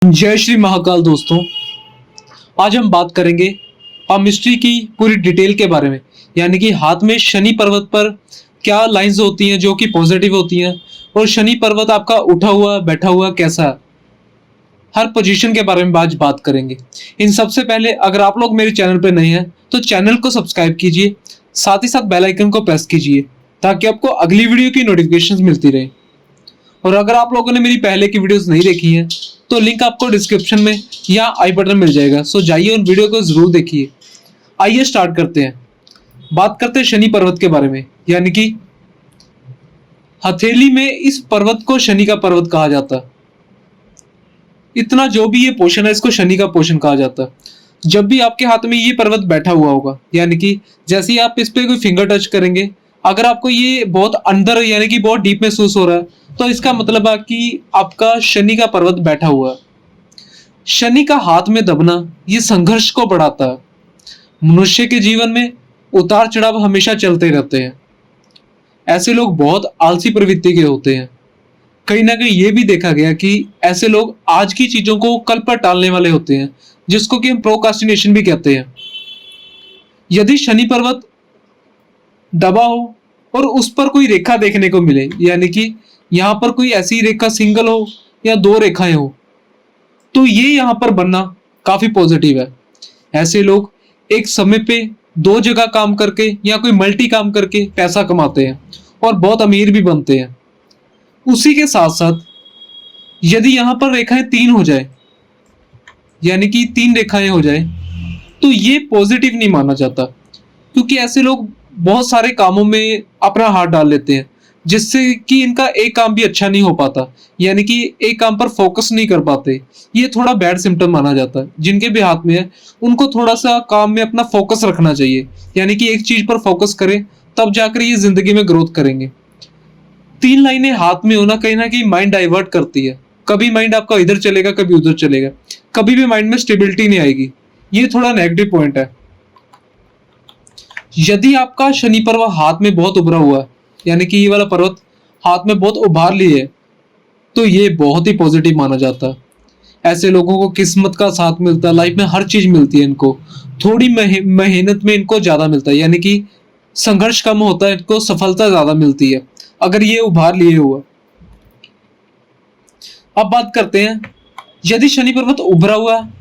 जय श्री महाकाल दोस्तों। आज हम बात करेंगे मिस्ट्री की पूरी डिटेल के बारे में, यानी कि हाथ में शनि पर्वत पर क्या लाइंस होती हैं जो कि पॉजिटिव होती हैं, और शनि पर्वत आपका उठा हुआ बैठा हुआ कैसा है, हर पोजीशन के बारे में आज बात करेंगे। इन सबसे पहले अगर आप लोग मेरे चैनल पर नए हैं तो चैनल को सब्सक्राइब कीजिए, साथ ही साथ बेल आइकन को प्रेस कीजिए ताकि आपको अगली वीडियो की नोटिफिकेशन मिलती रहे। और अगर आप लोगों ने मेरी पहले की वीडियोस नहीं देखी हैं तो लिंक आपको डिस्क्रिप्शन में या आई बटन मिल जाएगा, सो जाइए उन वीडियो को जरूर देखिए। आइए स्टार्ट करते हैं। बात करते हैं शनि पर्वत के बारे में, यानी कि हथेली में इस पर्वत को शनि का पर्वत कहा जाता है। इतना जो भी ये पोषण है इसको शनि का पोषण कहा जाता है। जब भी आपके हाथ में ये पर्वत बैठा हुआ होगा, यानी कि जैसे ही आप इस पे कोई फिंगर टच करेंगे, अगर आपको ये बहुत अंदर यानी कि बहुत डीप महसूस हो रहा है तो इसका मतलब है कि आपका शनि का पर्वत बैठा हुआ है। शनि का हाथ में दबना ये संघर्ष को बढ़ाता है। मनुष्य के जीवन में उतार चढ़ाव हमेशा चलते रहते हैं। ऐसे लोग बहुत आलसी प्रवृत्ति के होते हैं। कहीं ना कहीं ये भी देखा गया कि ऐसे लोग आज की चीजों को कल पर टालने वाले होते हैं, जिसको कि हम प्रोक्रास्टिनेशन भी कहते हैं। यदि शनि पर्वत दबा हो और उस पर कोई रेखा देखने को मिले, यानी कि यहाँ पर कोई ऐसी रेखा सिंगल हो या दो रेखाएं हो, तो ये यहाँ पर बनना काफी पॉजिटिव है। ऐसे लोग एक समय पे दो जगह काम करके या कोई मल्टी काम करके पैसा कमाते हैं और बहुत अमीर भी बनते हैं। उसी के साथ साथ यदि यहाँ पर रेखाएं तीन हो जाए, यानी कि तीन रेखाएं हो जाए, तो ये पॉजिटिव नहीं माना जाता, क्योंकि ऐसे लोग बहुत सारे कामों में अपना हाथ डाल लेते हैं, जिससे कि इनका एक काम भी अच्छा नहीं हो पाता, यानी कि एक काम पर फोकस नहीं कर पाते। ये थोड़ा बैड सिम्टम माना जाता है। जिनके भी हाथ में है उनको थोड़ा सा काम में अपना फोकस रखना चाहिए, यानी कि एक चीज पर फोकस करें, तब जाकर ये जिंदगी में ग्रोथ करेंगे। तीन लाइनें हाथ में होना कहीं ना कहीं माइंड डाइवर्ट करती है। कभी माइंड आपका इधर चलेगा, कभी उधर चलेगा, कभी भी माइंड में स्टेबिलिटी नहीं आएगी। ये थोड़ा नेगेटिव पॉइंट है। यदि आपका शनि पर्वत हाथ में बहुत उभरा हुआ है, यानी कि ये वाला पर्वत हाथ में बहुत उभार ली है, तो ये बहुत ही पॉजिटिव माना जाता है। ऐसे लोगों को किस्मत का साथ मिलता है, लाइफ में हर चीज मिलती है इनको। थोड़ी मेहनत में इनको ज्यादा मिलता है, यानी कि संघर्ष कम होता है, इनको सफलता ज्यादा मिलती है अगर ये उभार लिए हुआ। अब बात करते हैं, यदि शनि पर्वत उभरा हुआ है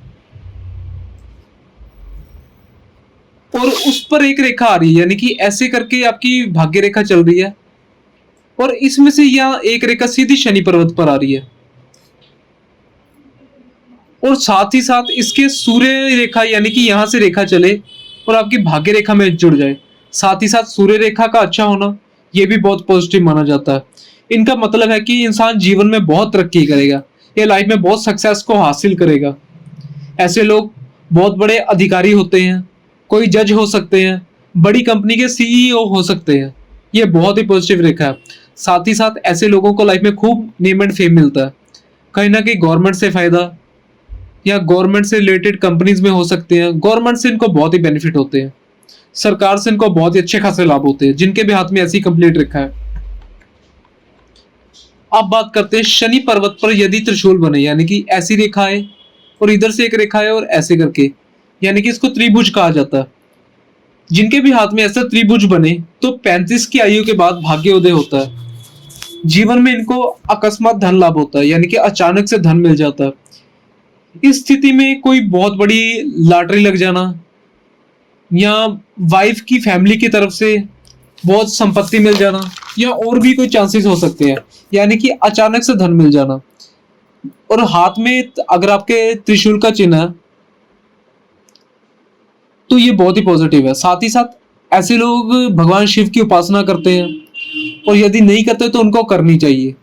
और उस पर एक रेखा आ रही है, यानी कि ऐसे करके आपकी भाग्य रेखा चल रही है, और इसमें से यह एक रेखा सीधी शनि पर्वत पर आ रही है, और साथ ही साथ इसके सूर्य रेखा यानी कि यहां से रेखा चले और आपकी भाग्य रेखा में जुड़ जाए। साथ ही साथ सूर्य रेखा का अच्छा होना यह भी बहुत पॉजिटिव माना जाता है। इनका मतलब है कि इंसान जीवन में बहुत तरक्की करेगा, ये लाइफ में बहुत सक्सेस को हासिल करेगा। ऐसे लोग बहुत बड़े अधिकारी होते हैं, कोई जज हो सकते हैं, बड़ी कंपनी के सीईओ हो सकते हैं। ये बहुत ही पॉजिटिव रेखा है। साथ ही साथ ऐसे लोगों को लाइफ में खूब नेम एंड फेम मिलता है। कहीं ना कहीं गवर्नमेंट से फायदा या गवर्नमेंट से रिलेटेड कंपनीज में हो सकते हैं। गवर्नमेंट से इनको बहुत ही बेनिफिट होते हैं, सरकार से इनको बहुत ही अच्छे खासे लाभ होते हैं, जिनके भी हाथ में ऐसी कंप्लीट रेखा है। अब बात करते हैं शनि पर्वत पर यदि त्रिशूल बने, यानी कि ऐसी रेखा है और इधर से एक रेखा है और ऐसे करके, यानी कि इसको त्रिभुज कहा जाता है। जिनके भी हाथ में ऐसा त्रिभुज बने तो 35 की आयु के बाद भाग्योदय होता है। जीवन में इनको अकस्मात धन लाभ होता है, यानी कि अचानक से धन मिल जाता है। इस स्थिति में कोई बहुत बड़ी लॉटरी लग जाना या वाइफ की फैमिली की तरफ से बहुत संपत्ति मिल जाना या और भी कोई चांसेस हो सकते हैं, यानी कि अचानक से धन मिल जाना। और हाथ में अगर आपके त्रिशूल का चिन्ह है तो ये बहुत ही पॉजिटिव है। साथ ही साथ ऐसे लोग भगवान शिव की उपासना करते हैं, और यदि नहीं करते तो उनको करनी चाहिए,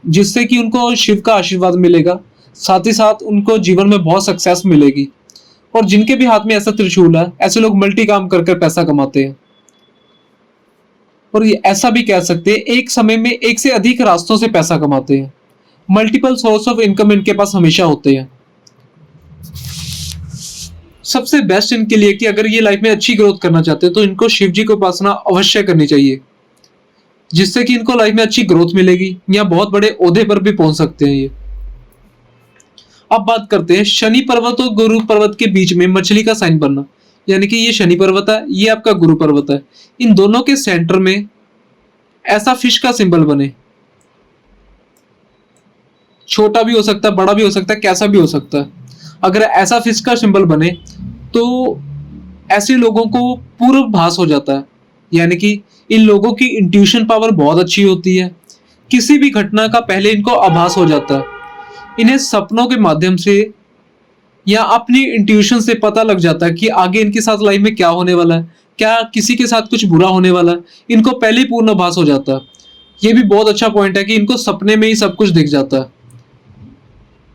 जिससे कि उनको शिव का आशीर्वाद मिलेगा। साथ ही साथ उनको जीवन में बहुत सक्सेस मिलेगी। और जिनके भी हाथ में ऐसा त्रिशूल है, ऐसे लोग मल्टी काम कर कर पैसा कमाते हैं। और ये ऐसा भी कह सकते हैं, एक समय में एक से अधिक रास्तों से पैसा कमाते हैं। मल्टीपल सोर्स ऑफ इनकम इनके पास हमेशा होते हैं। सबसे बेस्ट इनके लिए कि अगर ये लाइफ में अच्छी ग्रोथ करना चाहते हैं तो इनको शिव जी की उपासना अवश्य करनी चाहिए, जिससे कि इनको लाइफ में अच्छी ग्रोथ मिलेगी या बहुत बड़े ओहदे पर भी पहुंच सकते हैं ये। अब बात करते हैं शनि पर्वत और गुरु पर्वत के बीच में मछली का साइन बनना, यानी कि ये शनि पर्वत है, ये आपका गुरु पर्वत है, इन दोनों के सेंटर में ऐसा फिश का सिंबल बने, छोटा भी हो सकता है, बड़ा भी हो सकता है, कैसा भी हो सकता है। अगर ऐसा फिश का सिंबल बने तो ऐसे लोगों को पूर्वाभास हो जाता है, यानी कि इन लोगों की इंट्यूशन पावर बहुत अच्छी होती है, किसी भी घटना का पहले इनको आभास हो जाता है। इन्हें सपनों के माध्यम से या अपनी इंट्यूशन से पता लग जाता है कि आगे इनके साथ लाइफ में क्या होने वाला है, क्या किसी के साथ कुछ बुरा होने वाला है, इनको पहले ही पूर्वाभास हो जाता है। ये भी बहुत अच्छा पॉइंट है कि इनको सपने में ही सब कुछ दिख जाता है।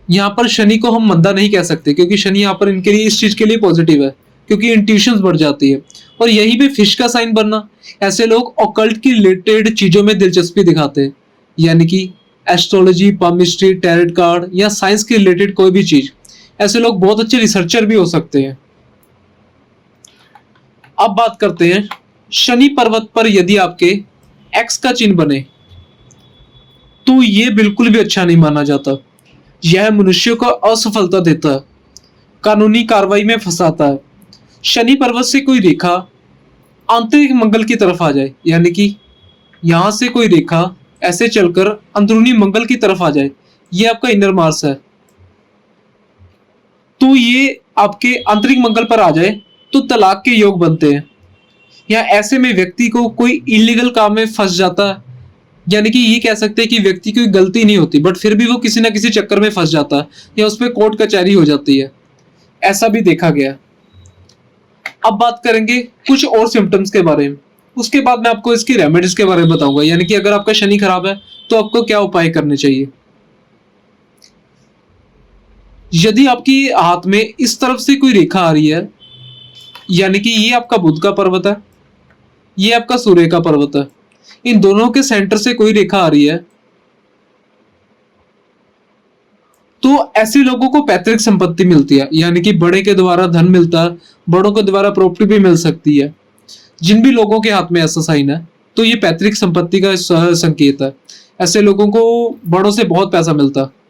यहाँ पर शनि को हम मंदा नहीं कह सकते, क्योंकि शनि यहाँ पर इनके लिए इस चीज के लिए पॉजिटिव है, क्योंकि इंट्यूशंस बढ़ जाती है। और यही भी फिश का साइन बनना, ऐसे लोग ऑकल्ट की रिलेटेड चीजों में दिलचस्पी दिखाते हैं, यानी कि एस्ट्रोलॉजी, पामिस्ट्री, टैरेट कार्ड या साइंस के रिलेटेड कोई भी चीज, ऐसे लोग बहुत अच्छे रिसर्चर भी हो सकते हैं। अब बात करते हैं शनि पर्वत पर यदि आपके एक्स का चिन्ह बने तो ये बिल्कुल भी अच्छा नहीं माना जाता। यह मनुष्यों को असफलता देता है, कानूनी कार्रवाई में फंसाता है। शनि पर्वत से कोई रेखा आंतरिक मंगल की तरफ आ जाए, यानी कि यहां से कोई रेखा ऐसे चलकर अंदरूनी मंगल की तरफ आ जाए, ये आपका इनर मार्स है, तो ये आपके आंतरिक मंगल पर आ जाए तो तलाक के योग बनते हैं। या ऐसे में व्यक्ति को कोई इलीगल काम में फंस जाता है, यानी कि ये कह सकते हैं कि व्यक्ति की कोई गलती नहीं होती, बट फिर भी वो किसी ना किसी चक्कर में फंस जाता है या उस पर कोर्ट कचहरी हो जाती है, ऐसा भी देखा गया। अब बात करेंगे कुछ और सिम्टम्स के बारे में, उसके बाद मैं आपको इसकी रेमेडीज के बारे में बताऊंगा, यानी कि अगर आपका शनि खराब है तो आपको क्या उपाय करने चाहिए। यदि आपकी हाथ में इस तरफ से कोई रेखा आ रही है, यानी कि ये आपका बुध का पर्वत है, ये आपका सूर्य का पर्वत है, इन दोनों के सेंटर से कोई रेखा आ रही है, तो ऐसे लोगों को पैतृक संपत्ति मिलती है, यानी कि बड़े के द्वारा धन मिलता है, बड़ों के द्वारा प्रॉपर्टी भी मिल सकती है। जिन भी लोगों के हाथ में ऐसा साइन है तो ये पैतृक संपत्ति का संकेत है, ऐसे लोगों को बड़ों से बहुत पैसा मिलता है।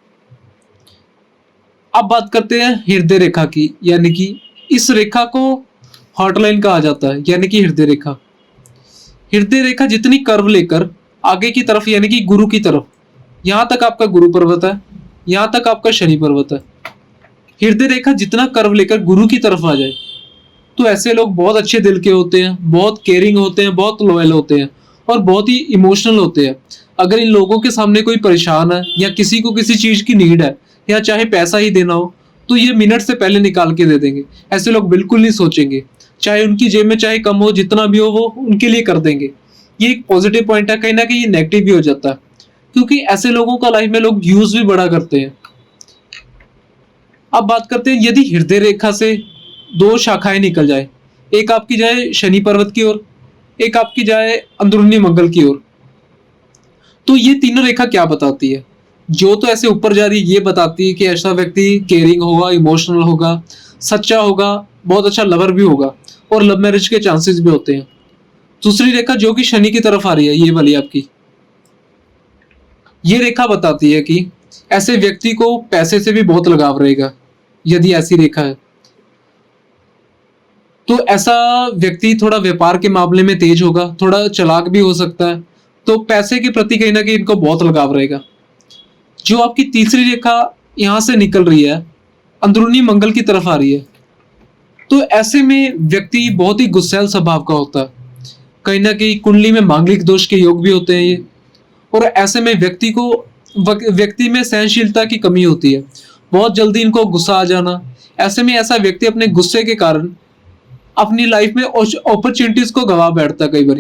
अब बात करते हैं हृदय रेखा की, यानी कि इस रेखा को हॉटलाइन कहा जाता है, यानी कि हृदय रेखा। हृदय रेखा जितनी कर्व लेकर आगे की तरफ, यानी कि गुरु की तरफ, यहां तक आपका गुरु पर्वत है, यहां तक आपका शनि पर्वत है, हृदय रेखा जितना कर्व लेकर गुरु की तरफ आ जाए तो ऐसे लोग बहुत अच्छे दिल के होते हैं, बहुत केयरिंग होते हैं, बहुत लॉयल होते हैं और बहुत ही इमोशनल होते हैं। अगर इन लोगों के सामने कोई परेशान है या किसी को किसी चीज की नीड है या चाहे पैसा ही देना हो तो ये मिनट से पहले निकाल के दे देंगे। ऐसे लोग बिल्कुल नहीं सोचेंगे, चाहे उनकी जेब में चाहे कम हो, जितना भी हो वो उनके लिए कर देंगे। ये एक पॉजिटिव पॉइंट है, कहीं ना कहीं ये नेगेटिव भी हो जाता है, क्योंकि ऐसे लोगों का लाइफ में लोग यूज भी बड़ा करते हैं। अब बात करते हैं यदि हृदय रेखा से दो शाखाएं निकल जाए, एक आपकी जाए शनि पर्वत की ओर, एक आपकी जाए अंदरूनी मंगल की ओर, तो ये तीनों रेखा क्या बताती है? जो तो ऐसे ऊपर जा रही है ये बताती है कि ऐसा व्यक्ति केयरिंग होगा, इमोशनल होगा, सच्चा होगा, बहुत अच्छा लवर भी होगा और लव मैरिज के चांसेस भी होते हैं। दूसरी रेखा जो कि शनि की तरफ आ रही है, ये वाली आपकी, ये रेखा बताती है कि ऐसे व्यक्ति को पैसे से भी बहुत लगाव रहेगा। यदि ऐसी रेखा है तो ऐसा व्यक्ति थोड़ा व्यापार के मामले में तेज होगा, थोड़ा चालाक भी हो सकता है, तो पैसे के प्रति कहीं ना कहीं इनको बहुत लगाव रहेगा। जो आपकी तीसरी रेखा यहां से निकल रही है, अंदरूनी मंगल की तरफ आ रही है, तो ऐसे में व्यक्ति बहुत ही गुस्सैल स्वभाव का होता है, कहीं ना कहीं कुंडली में मांगलिक दोष के योग भी होते हैं ये। और ऐसे में व्यक्ति में सहनशीलता की कमी होती है, बहुत जल्दी इनको गुस्सा आ जाना। ऐसे में ऐसा व्यक्ति अपने गुस्से के कारण अपनी लाइफ में अपॉर्चुनिटीज को गवा बैठता है कई बार,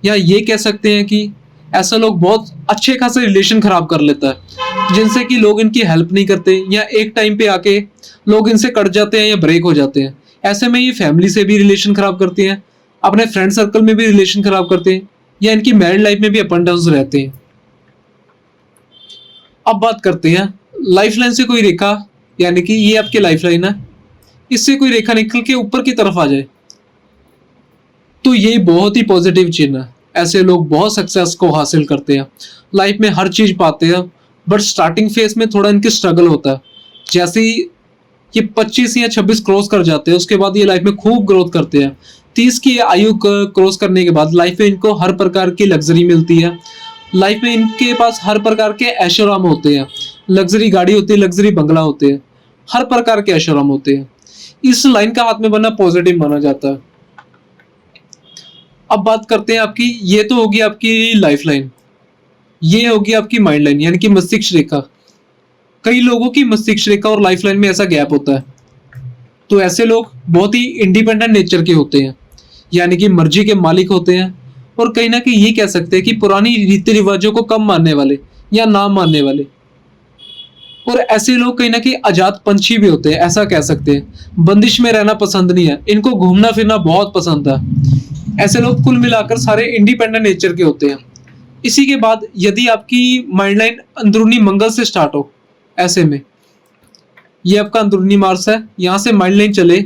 या ये कह सकते हैं कि ऐसा लोग बहुत अच्छे खासे रिलेशन खराब कर लेता है, जिनसे कि लोग इनकी हेल्प नहीं करते या एक टाइम पे आके लोग इनसे कट जाते हैं या ब्रेक हो जाते हैं। ऐसे में ये फैमिली से भी रिलेशन खराब करती हैं, अपने फ्रेंड सर्कल में भी रिलेशन खराब करते हैं, या इनकी मैरिड लाइफ में भी अप एंड डाउन रहते हैं। अब बात करते हैं लाइफ लाइन से कोई रेखा, यानी कि ये आपकी लाइफ लाइन है, इससे कोई रेखा निकल के ऊपर की तरफ आ जाए तो ये बहुत ही पॉजिटिव चिन्ह है। ऐसे लोग बहुत सक्सेस को हासिल करते हैं, लाइफ में हर चीज पाते हैं, बट स्टार्टिंग फेज में थोड़ा इनकी स्ट्रगल होता है, जैसे ही ये 25 या 26 क्रॉस कर जाते हैं उसके बाद ये लाइफ में खूब ग्रोथ करते हैं। 30 की आयु क्रॉस करने के बाद लाइफ में इनको हर प्रकार की लग्जरी मिलती है। लाइफ में इनके पास हर प्रकार के ऐशोआराम होते हैं, लग्जरी गाड़ी होती है, लग्जरी बंगला होते हैं, हर प्रकार के ऐशोआराम होते हैं। इस लाइन का हाथ में बनना पॉजिटिव माना जाता है। अब बात करते हैं आपकी, ये तो होगी आपकी लाइफ लाइन, ये होगी आपकी माइंड लाइन यानी कि मस्तिष्क रेखा। कई लोगों की मस्तिष्क रेखा और लाइफ लाइन में ऐसा गैप होता है, तो ऐसे लोग बहुत ही इंडिपेंडेंट नेचर के होते हैं, यानी कि मर्जी के मालिक होते हैं, और कहीं ना कहीं ये कह सकते हैं कि पुरानी रीति रिवाजों को कम मानने वाले या ना मानने वाले। और ऐसे लोग कहीं ना कहीं आजाद पंछी भी होते हैं, ऐसा कह सकते हैं। बंदिश में रहना पसंद नहीं है, इनको घूमना फिरना बहुत पसंद है। ऐसे लोग कुल मिलाकर सारे इंडिपेंडेंट नेचर के होते हैं। इसी के बाद यदि आपकी माइंड लाइन अंदरूनी मंगल से स्टार्ट हो, ऐसे में ये आपका अंदरूनी मार्स है, यहां से माइंड लाइन चले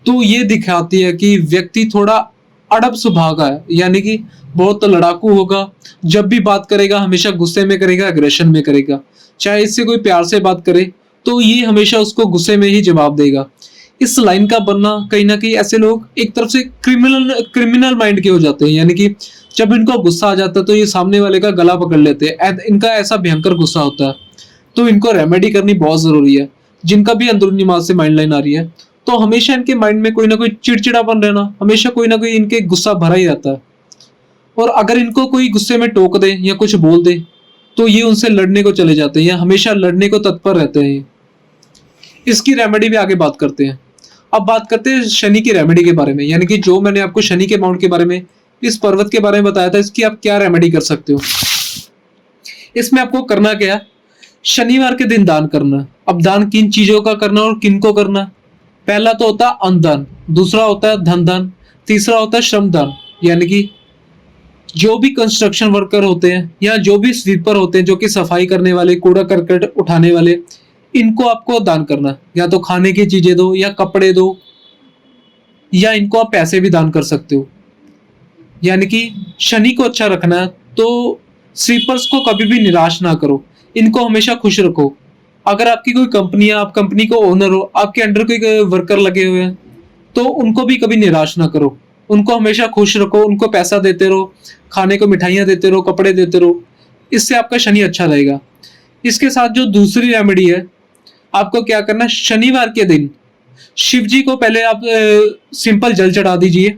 तो ये दिखाती है कि व्यक्ति थोड़ा अड़ब स्वभाव का है, यानी कि बहुत लड़ाकू होगा। जब भी बात करेगा हमेशा गुस्से में करेगा, एग्रेशन में करेगा। चाहे इससे कोई प्यार से बात करे तो ये हमेशा उसको गुस्से में ही जवाब देगा। इस लाइन का बनना कहीं ना कहीं ऐसे लोग एक तरफ से क्रिमिनल माइंड के हो जाते हैं, यानी कि जब इनको गुस्सा आ जाता है तो ये सामने वाले का गला पकड़ लेते हैं। इनका ऐसा भयंकर गुस्सा होता है, तो इनको रेमेडी करनी बहुत जरूरी है। जिनका भी अंदरूनी मार्ग से माइंड लाइन आ रही है तो हमेशा इनके माइंड में कोई ना कोई चिड़चिड़ापन रहना, हमेशा कोई ना कोई इनके गुस्सा भरा ही रहता है। और अगर इनको कोई गुस्से में टोक दे या कुछ बोल दे तो ये उनसे लड़ने को चले जाते हैं या हमेशा लड़ने को तत्पर रहते हैं। इसकी रेमेडी भी आगे बात करते हैं। अब बात करते हैं शनि की रेमेडी के बारे में, यानी कि जो मैंने आपको शनि के माउंट के बारे में, इस पर्वत के बारे में बताया था, इसकी आप क्या रेमेडी कर सकते हो। इसमें आपको करना क्या है, शनिवार के दिन दान करना। अब दान किन चीजों का करना और किन को करना, पहला तो होता है अन्न दान, दूसरा होता है धन दान, तीसरा होता है श्रम दान। यानी कि जो भी कंस्ट्रक्शन वर्कर होते हैं या जो भी स्वीपर होते हैं, जो कि सफाई करने वाले, कूड़ा करकट उठाने वाले, इनको आपको दान करना। या तो खाने की चीजें दो या कपड़े दो, या इनको आप पैसे भी दान कर सकते हो। यानी कि शनि को अच्छा रखना है तो स्वीपर्स को कभी भी निराश ना करो, इनको हमेशा खुश रखो। अगर आपकी कोई कंपनी है, आप कंपनी को ओनर हो, आपके अंडर कोई वर्कर लगे हुए हैं तो उनको भी कभी निराश ना करो, उनको हमेशा खुश रखो, उनको पैसा देते रहो, खाने को मिठाइयाँ देते रहो, कपड़े देते रहो। इससे आपका शनि अच्छा रहेगा। इसके साथ जो दूसरी रेमेडी है, आपको क्या करना है, शनिवार के दिन शिव जी को पहले आप सिंपल जल चढ़ा दीजिए।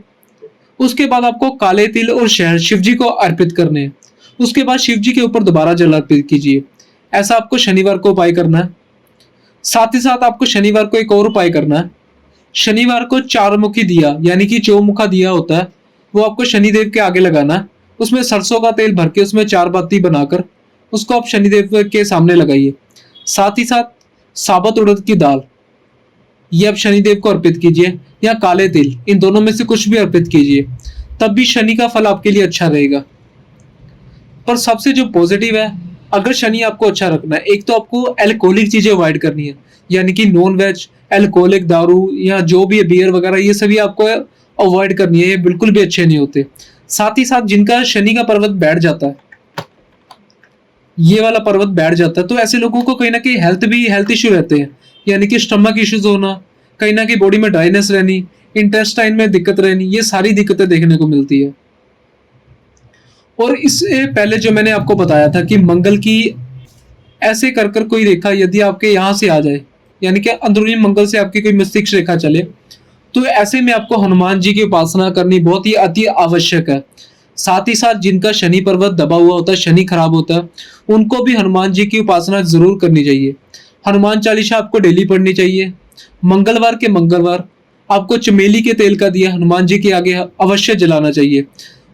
उसके बाद आपको काले तिल और शहद शिव जी को अर्पित करने हैं। उसके बाद शिव जी के ऊपर दोबारा जल अर्पित कीजिए। ऐसा आपको शनिवार को उपाय करना है। साथ ही साथ आपको शनिवार को एक और उपाय करना है। शनिवार को चारमुखी दिया, यानी कि चौमुखा दिया होता है, वो आपको शनिदेव के आगे लगाना है। उसमें सरसों का तेल भर के उसमें 4 बाती बनाकर उसको आप शनिदेव के सामने लगाइए। साथ ही साथ साबुत उड़द की दाल, ये आप शनिदेव को अर्पित कीजिए, या काले तिल, इन दोनों में से कुछ भी अर्पित कीजिए, तब भी शनि का फल आपके लिए अच्छा रहेगा। पर सबसे जो पॉजिटिव है, अगर शनि आपको अच्छा रखना है, एक तो आपको अल्कोहलिक चीजें अवॉइड करनी है, यानी कि नॉन वेज, अल्कोहलिक दारू या जो भी बियर वगैरह, ये सभी आपको अवॉइड करनी है, ये बिल्कुल भी अच्छे नहीं होते। साथ ही साथ जिनका शनि का पर्वत बैठ जाता है, ये वाला पर्वत बैठ जाता है, तो ऐसे लोगों को कहीं ना कहीं हेल्थ इश्यू रहते हैं, यानी कि स्टमक इश्यूज होना, कहीं ना कहीं बॉडी में ड्राइनेस रहनी, इंटेस्टाइन में दिक्कत रहनी, ये सारी दिक्कतें देखने को मिलती है। और इससे पहले जो मैंने आपको बताया था कि मंगल की ऐसे कर कर कोई रेखा यदि आपके यहाँ से आ जाए, यानी कि अंदरूनी मंगल से आपकी कोई मस्तिष्क रेखा चले, तो ऐसे में आपको हनुमान जी की उपासना करनी बहुत ही अति आवश्यक है। साथ ही साथ जिनका शनि पर्वत दबा हुआ होता है, शनि खराब होता है, उनको भी हनुमान जी की उपासना जरूर करनी चाहिए। हनुमान चालीसा आपको डेली पढ़नी चाहिए। मंगलवार के मंगलवार आपको चमेली के तेल का दिया हनुमान जी के आगे अवश्य जलाना चाहिए।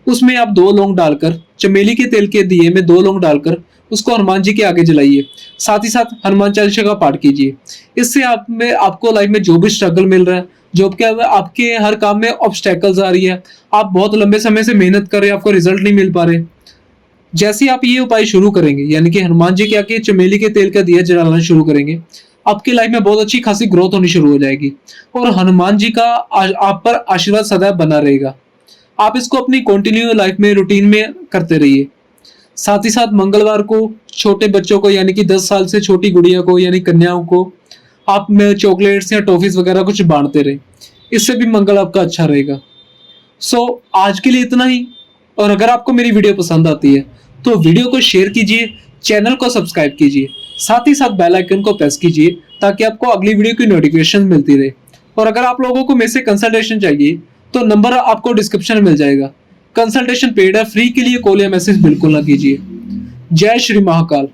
उसमें आप 2 लौंग डालकर, चमेली के तेल के दिए में 2 लौंग डालकर उसको हनुमान जी के आगे जलाइए। साथ ही साथ हनुमान चालीसा का पाठ कीजिए। इससे आपको लाइफ में जो भी स्ट्रगल मिल रहा है, जो आपके हर काम में ऑब्स्टेकल्स आ रही है, आप बहुत लंबे समय से मेहनत कर रहे हैं, आपको रिजल्ट नहीं मिल पा रहे, जैसे आप ये उपाय शुरू करेंगे, यानी कि हनुमान जी के आगे चमेली के तेल का दिया जलाना शुरू करेंगे, आपकी लाइफ में बहुत अच्छी खासी ग्रोथ होनी शुरू हो जाएगी और हनुमान जी का आप पर आशीर्वाद सदैव बना रहेगा। आप इसको अपनी कंटिन्यू लाइफ में, रूटीन में करते रहिए। साथ ही साथ मंगलवार को छोटे बच्चों को यानी कि 10 साल से छोटी गुड़िया को यानी कन्याओं को आप में चॉकलेट्स या टॉफीज वगैरह कुछ बांटते रहे, इससे भी मंगल आपका अच्छा रहेगा। सो आज के लिए इतना ही। और अगर आपको मेरी वीडियो पसंद आती है तो वीडियो को शेयर कीजिए, चैनल को सब्सक्राइब कीजिए, साथ ही साथ बेल आइकन को प्रेस कीजिए ताकि आपको अगली वीडियो की नोटिफिकेशन मिलती रहे। और अगर आप लोगों को मेरे से कंसल्टेशन चाहिए तो नंबर आपको डिस्क्रिप्शन में मिल जाएगा। कंसल्टेशन पेड है, फ्री के लिए कॉल या मैसेज बिल्कुल ना कीजिए। जय श्री महाकाल।